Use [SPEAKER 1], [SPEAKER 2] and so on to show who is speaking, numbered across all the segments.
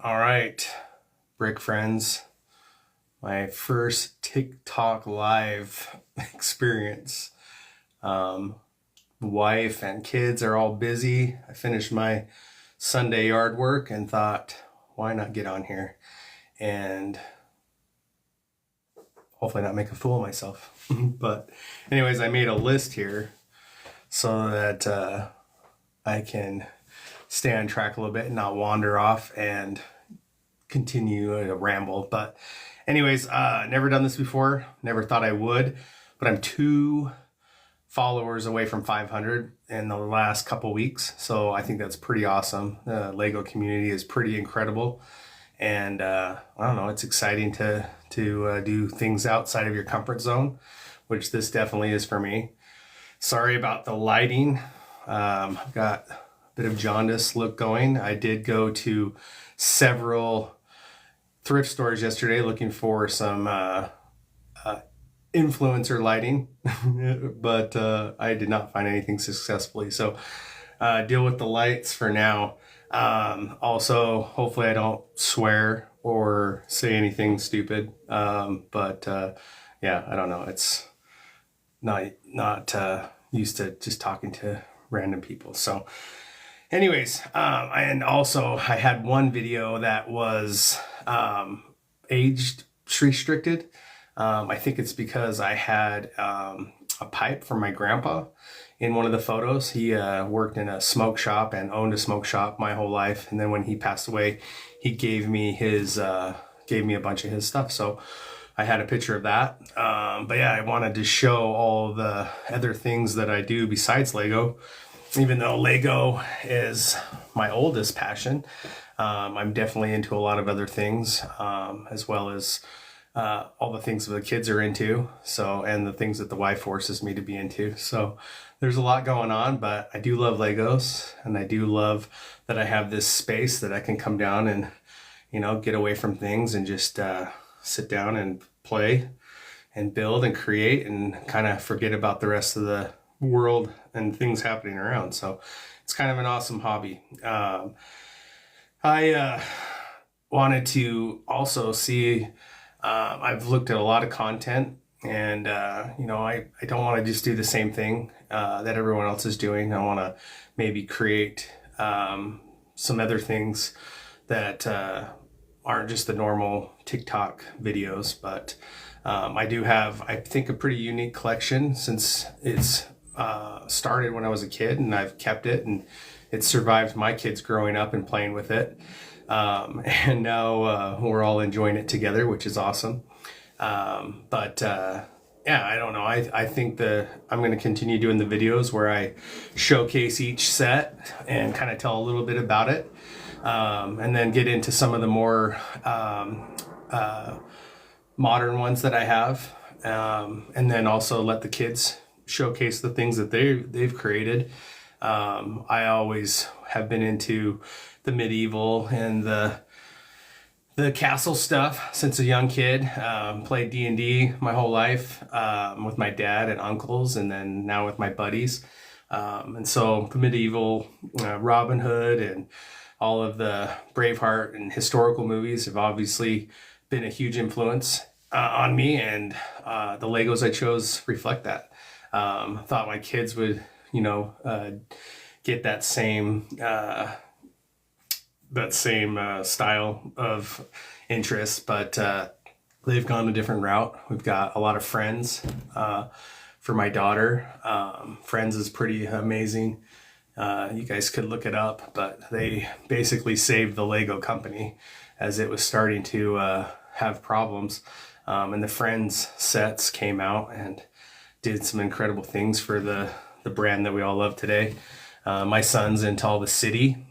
[SPEAKER 1] All right, Brick Friends, my first TikTok live experience. Um, Wife and kids are all busy. I finished my Sunday yard work and thought, why not get on here and hopefully not make a fool of myself. But anyways, I made a list here so that I can stay on track a little bit and not wander off and continue to ramble. But anyways, never done this before, never thought I would, but I'm 2 followers away from 500 in the last couple weeks, so I think that's pretty awesome. The Lego community is pretty incredible, and I don't know, it's exciting to do things outside of your comfort zone, which this definitely is for me. Sorry about the lighting. I've got a bit of jaundice look going. I did go to several thrift stores yesterday looking for some influencer lighting, but I did not find anything successfully. So deal with the lights for now. Also, hopefully I don't swear or say anything stupid. But yeah, I don't know. It's not used to just talking to random people. So anyways, and also I had one video that was age restricted. I think it's because I had a pipe from my grandpa in one of the photos. He worked in a smoke shop and owned a smoke shop my whole life. And then when he passed away, he gave me a bunch of his stuff. So I had a picture of that. But yeah, I wanted to show all the other things that I do besides Lego. Even though Lego is my oldest passion, I'm definitely into a lot of other things, as well as all the things that the kids are into, so, and the things that the wife forces me to be into. So there's a lot going on, but I do love Legos, and I do love that I have this space that I can come down and, get away from things and just sit down and play and build and create and kind of forget about the rest of the world and things happening around. So it's kind of an awesome hobby. I wanted to also see, I've looked at a lot of content, and I don't want to just do the same thing that everyone else is doing. I want to maybe create some other things that aren't just the normal TikTok videos, but I do have, I think, a pretty unique collection since it's started when I was a kid, and I've kept it, and it survived my kids growing up and playing with it. And now we're all enjoying it together, which is awesome. But yeah, I don't know. I think I'm going to continue doing the videos where I showcase each set and kind of tell a little bit about it, and then get into some of the more modern ones that I have, and then also let the kids showcase the things that they've created. I always have been into the medieval and the castle stuff since a young kid. Played D&D my whole life, with my dad and uncles, and then now with my buddies. And so the medieval, Robin Hood and all of the Braveheart and historical movies have obviously been a huge influence on me, and the Legos I chose reflect that. Thought my kids would, get that same style of interest, but they've gone a different route. We've got a lot of Friends for my daughter. Friends is pretty amazing. You guys could look it up, but they basically saved the Lego company as it was starting to have problems. And the Friends sets came out and did some incredible things for the brand that we all love today. My son's into all the city.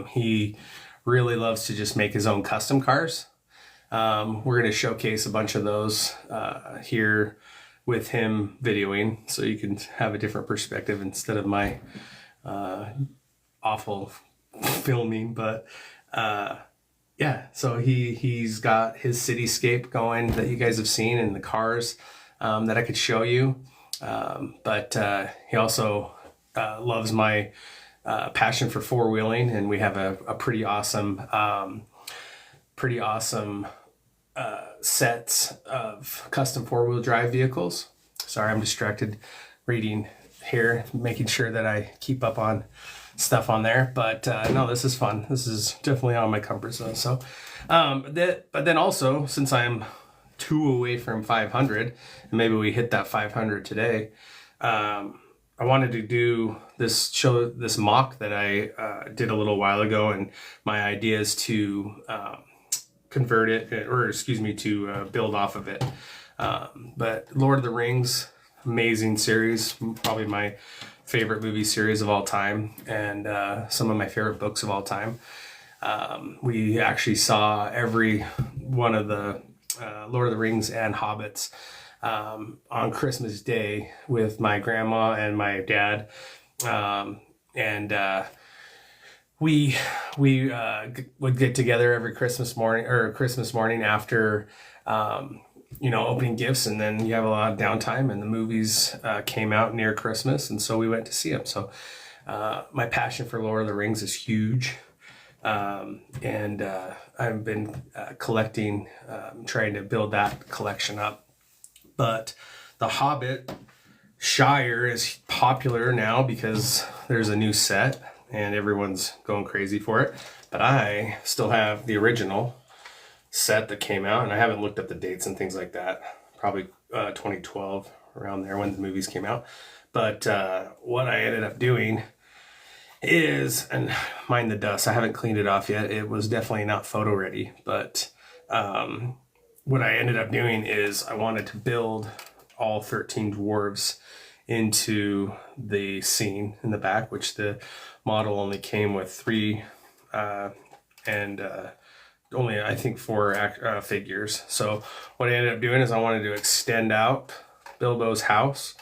[SPEAKER 1] He really loves to just make his own custom cars. We're going to showcase a bunch of those here with him videoing, so you can have a different perspective instead of my awful filming. But yeah, so he's got his cityscape going that you guys have seen, in the cars that I could show you. But he also loves my passion for four-wheeling, and we have a pretty awesome pretty awesome sets of custom four-wheel drive vehicles. Sorry, I'm distracted reading here, making sure that I keep up on stuff on there. But no, this is fun. This is definitely out of my comfort zone. So, but then also, since I'm 2 away from 500, and maybe we hit that 500 today, I wanted to do this mock that I did a little while ago, and my idea is to convert it, or excuse me, to build off of it. But Lord of the Rings, amazing series, probably my favorite movie series of all time, and some of my favorite books of all time. We actually saw every one of the Lord of the Rings and Hobbits on Christmas Day with my grandma and my dad, and we would get together every Christmas morning after opening gifts, and then you have a lot of downtime, and the movies came out near Christmas, and so we went to see them. So my passion for Lord of the Rings is huge. And I've been collecting, trying to build that collection up. But the Hobbit Shire is popular now because there's a new set and everyone's going crazy for it. But I still have the original set that came out, and I haven't looked up the dates and things like that. Probably 2012, around there when the movies came out. But what I ended up doing is, and mind the dust, I haven't cleaned it off yet. It was definitely not photo ready, but what I ended up doing is I wanted to build all 13 dwarves into the scene in the back, which the model only came with 3 and only, I think, 4 figures. So what I ended up doing is I wanted to extend out Bilbo's house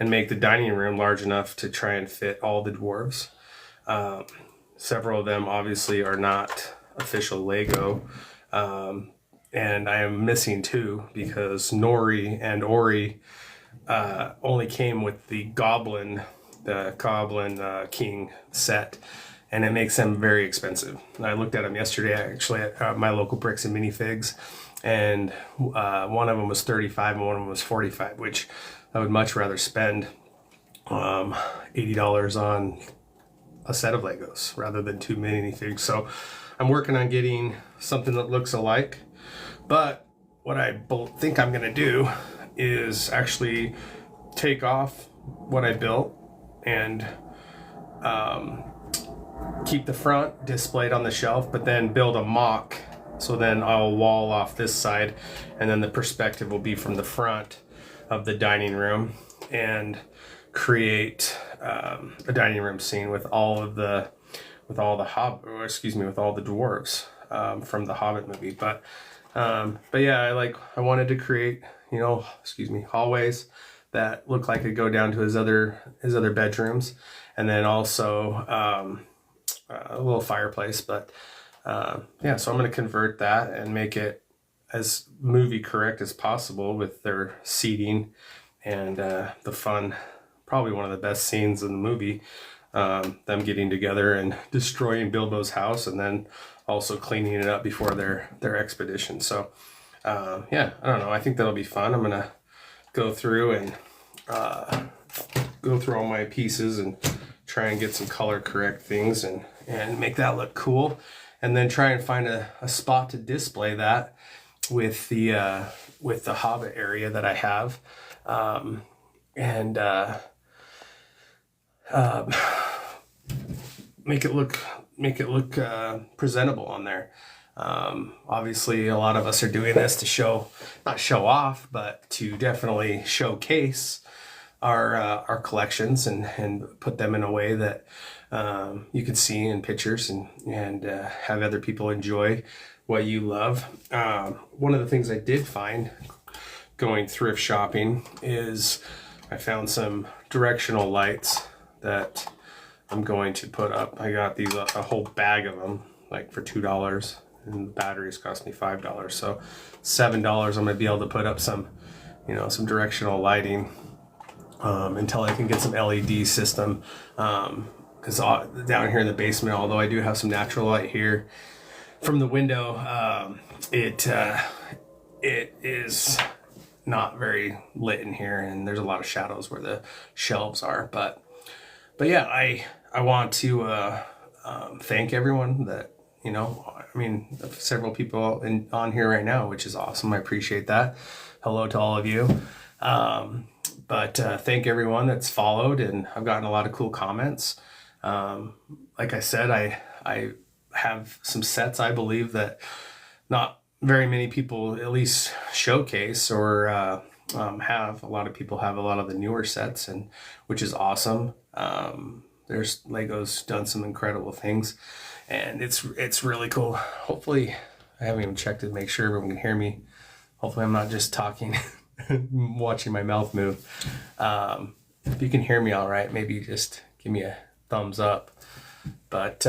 [SPEAKER 1] and make the dining room large enough to try and fit all the dwarves. Several of them obviously are not official Lego, and I am missing 2 because Nori and Ori only came with the Goblin King set, and it makes them very expensive. And I looked at them yesterday, actually, at my local Bricks and Minifigs, and one of them was $35 and one of them was $45, which I would much rather spend $80 on a set of Legos rather than 2 minifigs. So I'm working on getting something that looks alike, but what I think I'm going to do is actually take off what I built and keep the front displayed on the shelf, but then build a mock. So then I'll wall off this side, and then the perspective will be from the front of the dining room, and create a dining room scene with all the dwarves from the Hobbit movie. But yeah, I wanted to create hallways that look like it go down to his other bedrooms, and then also a little fireplace. But yeah, so I'm going to convert that and make it as movie correct as possible with their seating and the fun, probably one of the best scenes in the movie, them getting together and destroying Bilbo's house, and then also cleaning it up before their expedition. So yeah, I don't know, I think that'll be fun. I'm gonna go through and go through all my pieces and try and get some color correct things and make that look cool, and then try and find a spot to display that with the Hobbit area that I have, and make it look presentable on there. Obviously, a lot of us are doing this to not show off, but to definitely showcase our collections and put them in a way that you can see in pictures and have other people enjoy what you love. One of the things I did find going thrift shopping is I found some directional lights that I'm going to put up. I got these, a whole bag of them, like for $2, and the batteries cost me $5. So $7, I'm gonna be able to put up some directional lighting until I can get some LED system. Because down here in the basement, although I do have some natural light here, from the window, it is not very lit in here, and there's a lot of shadows where the shelves are. But yeah, I want to thank everyone that, you know, I mean, several people on here right now, which is awesome. I appreciate that. Hello to all of you. But thank everyone that's followed, and I've gotten a lot of cool comments. Like I said, I have some sets I believe that not very many people at least showcase or have. A lot of people have a lot of the newer sets, and which is awesome. There's Lego's done some incredible things, and it's really cool. Hopefully, I haven't even checked to make sure everyone can hear me. Hopefully I'm not just talking, watching my mouth move. If you can hear me all right, maybe just give me a thumbs up. But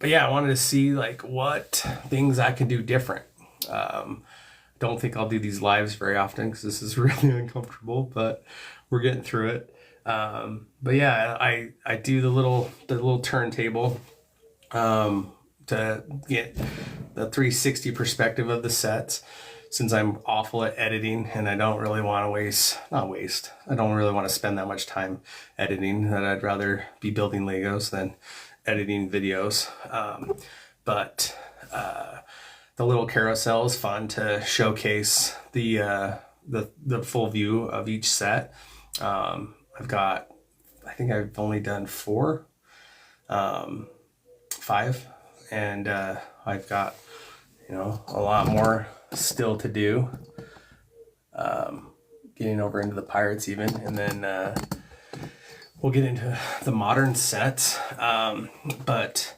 [SPEAKER 1] yeah, I wanted to see like what things I can do different. Don't think I'll do these lives very often because this is really uncomfortable, but we're getting through it. But yeah, I do the little turntable to get the 360 perspective of the sets, since I'm awful at editing and I don't really want to I don't really want to spend that much time editing, that I'd rather be building Legos than editing videos. But the little carousel is fun to showcase the full view of each set. I think I've only done 5, and I've got, you know, a lot more still to do. Getting over into the Pirates even, and then we'll get into the modern sets. But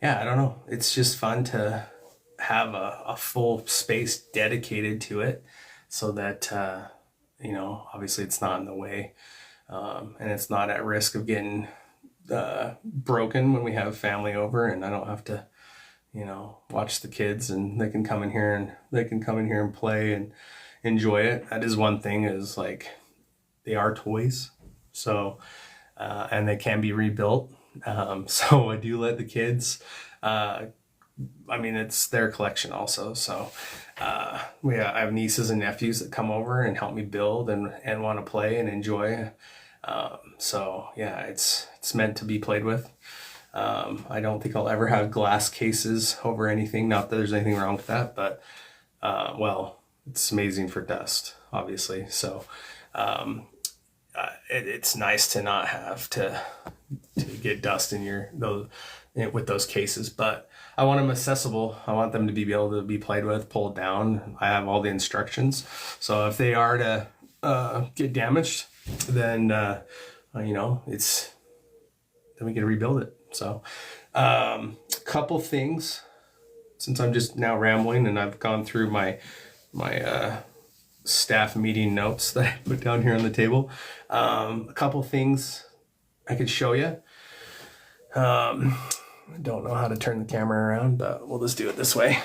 [SPEAKER 1] yeah, I don't know. It's just fun to have a full space dedicated to it, so that you know, obviously it's not in the way, and it's not at risk of getting broken when we have family over, and I don't have to, you know, watch the kids, and they can come in here and play and enjoy it. That is one thing, is like, they are toys, so and they can be rebuilt. So I do let the kids, I mean, it's their collection also. So I have nieces and nephews that come over and help me build and want to play and enjoy. So yeah, it's meant to be played with. I don't think I'll ever have glass cases over anything. Not that there's anything wrong with that, but well, it's amazing for dust, obviously. So it's nice to not have to get dust in with those cases. But I want them accessible. I want them to be able to be played with, pulled down. I have all the instructions. So if they are to get damaged, then you know, then we can rebuild it. So a couple things, since I'm just now rambling and I've gone through my staff meeting notes that I put down here on the table. A couple things I could show you. I don't know how to turn the camera around, but we'll just do it this way.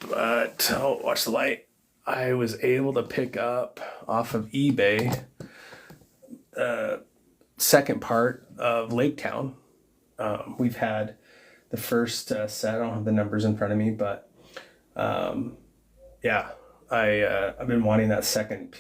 [SPEAKER 1] But oh, watch the light. I was able to pick up off of eBay second part of Lake Town. We've had the first set. I don't have the numbers in front of me, but yeah, I've been wanting that second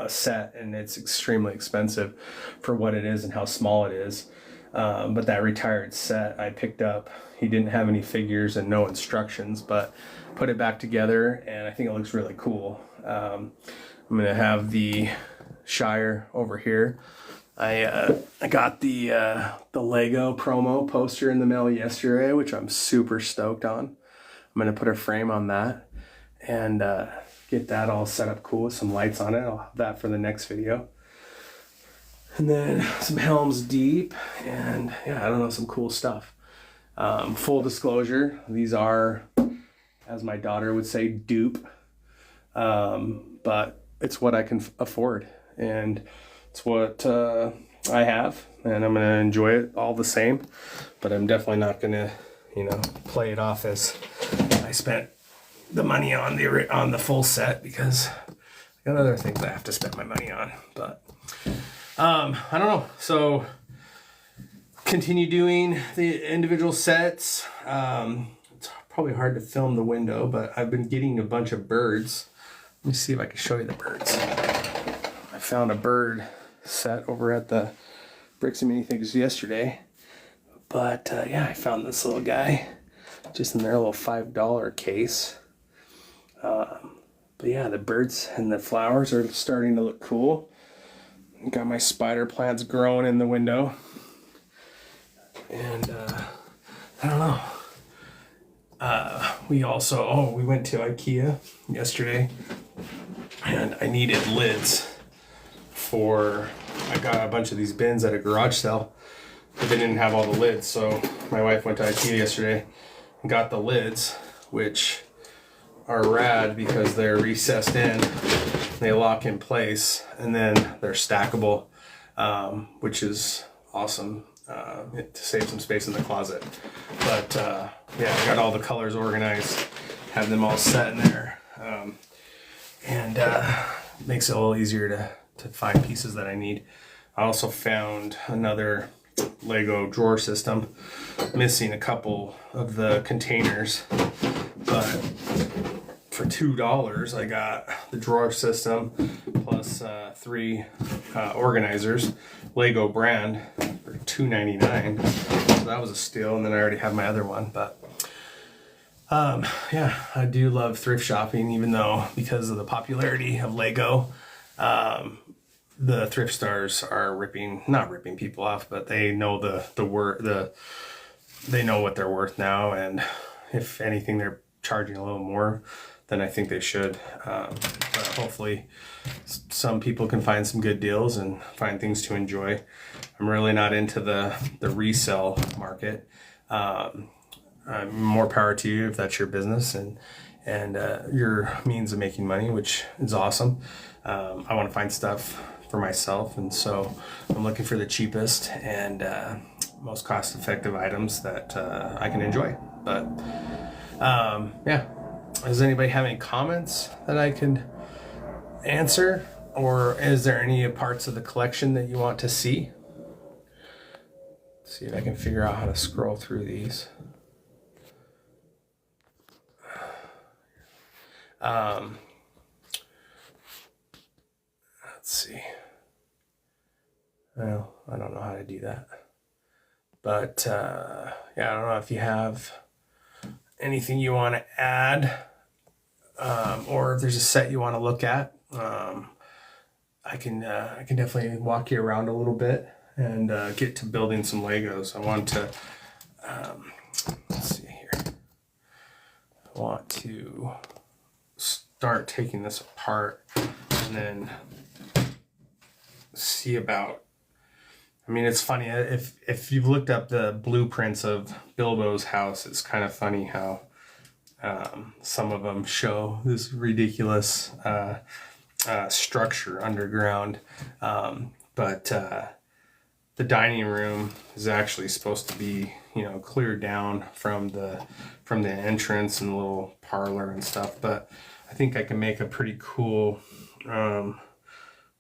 [SPEAKER 1] set, and it's extremely expensive for what it is and how small it is. But that retired set I picked up, he didn't have any figures and no instructions, but put it back together, and I think it looks really cool. I'm gonna have the Shire over here. I got the Lego promo poster in the mail yesterday, which I'm super stoked on. I'm gonna put a frame on that and get that all set up cool with some lights on it. I'll have that for the next video. And then some Helm's Deep, and yeah, I don't know, some cool stuff. Full disclosure, these are, as my daughter would say, dupe. But it's what I can afford, and it's what I have, and I'm gonna enjoy it all the same. But I'm definitely not gonna, you know, play it off as I spent the money on the full set, because I got other things I have to spend my money on. But I don't know. So continue doing the individual sets. It's probably hard to film the window, but I've been getting a bunch of birds. Let me see if I can show you the birds. I found a bird set over at the Bricks and Minifigs yesterday. But yeah, I found this little guy just in their little $5 case. But yeah, the birds and the flowers are starting to look cool. Got my spider plants growing in the window. And I don't know. We went to IKEA yesterday and I needed lids I got a bunch of these bins at a garage sale, but they didn't have all the lids. So my wife went to IKEA yesterday and got the lids, which are rad because they're recessed in, they lock in place, and then they're stackable, which is awesome to save some space in the closet. But yeah, I got all the colors organized, have them all set in there, and makes it a little easier to find pieces that I need. I also found another Lego drawer system, missing a couple of the containers, but for $2 I got the drawer system plus 3 organizers, Lego brand, for $2.99. So that was a steal, and then I already have my other one. But yeah, I do love thrift shopping, even though because of the popularity of Lego, the thrift stores are not ripping people off, but they know they know what they're worth now, and if anything, they're charging a little more than I think they should. But hopefully some people can find some good deals and find things to enjoy. I'm really not into the resale market. More power to you if that's your business and your means of making money, which is awesome. I want to find stuff for myself, and so I'm looking for the cheapest and most cost-effective items that I can enjoy. But yeah, does anybody have any comments that I could answer, or is there any parts of the collection that you want to see? Let's see if I can figure out how to scroll through these. Let's see. Well, I don't know how to do that. But yeah, I don't know if you have anything you want to add, or if there's a set you want to look at. I can definitely walk you around a little bit and get to building some Legos. I want to let's see here. I want to start taking this apart and then see about. I mean, it's funny if you've looked up the blueprints of Bilbo's house, it's kind of funny how some of them show this ridiculous structure underground, but the dining room is actually supposed to be, cleared down from the entrance and the little parlor and stuff. But I think I can make a pretty cool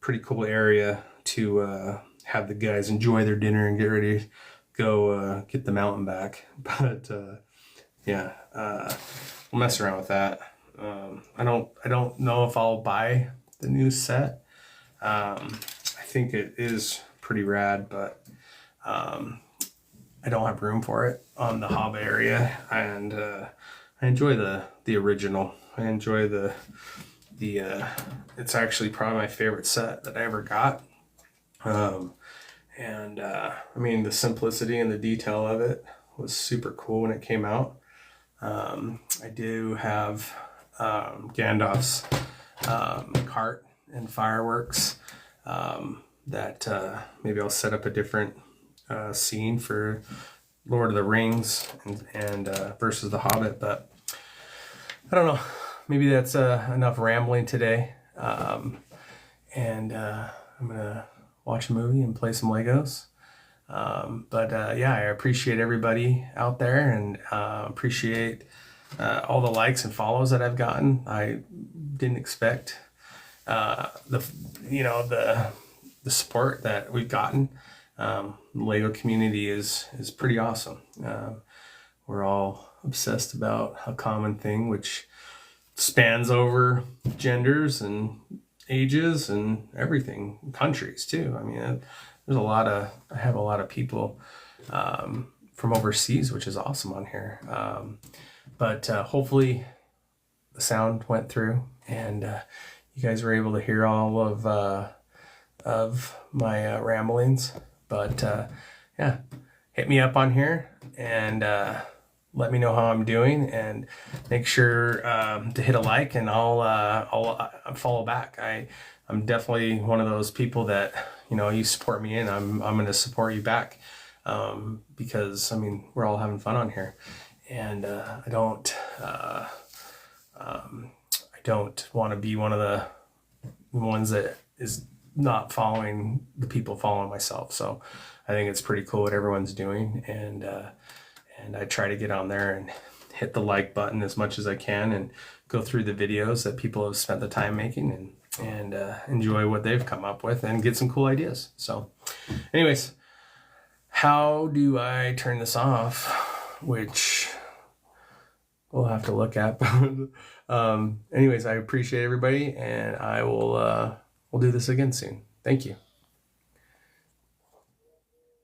[SPEAKER 1] area to have the guys enjoy their dinner and get ready to go get the mountain back. But yeah, we'll mess around with that. I don't know if I'll buy the new set. I think it is pretty rad, but I don't have room for it on the hob area, and I enjoy the original. I enjoy the it's actually probably my favorite set that I ever got. I mean, the simplicity and the detail of it was super cool when it came out. I do have Gandalf's cart and fireworks that maybe I'll set up a different scene for Lord of the Rings and versus The Hobbit, but I don't know. Maybe that's enough rambling today. I'm gonna watch a movie and play some Legos. Yeah, I appreciate everybody out there, and appreciate all the likes and follows that I've gotten. I didn't expect the support that we've gotten. Lego community is pretty awesome. We're all obsessed about a common thing, which spans over genders and ages and everything, countries too. I mean, I have a lot of people from overseas, which is awesome on here. But hopefully the sound went through and you guys were able to hear all of my ramblings. But yeah, hit me up on here and let me know how I'm doing, and make sure to hit a like, and I'll follow back. I'm definitely one of those people that, you support me and I'm going to support you back, because I mean, we're all having fun on here, and I don't want to be one of the ones that is not following the people following myself. So I think it's pretty cool what everyone's doing, and I try to get on there and hit the like button as much as I can, and go through the videos that people have spent the time making, and enjoy what they've come up with and get some cool ideas. So anyways, how do I turn this off? Which we'll have to look at. Anyways, I appreciate everybody, and I will we'll do this again soon. Thank you.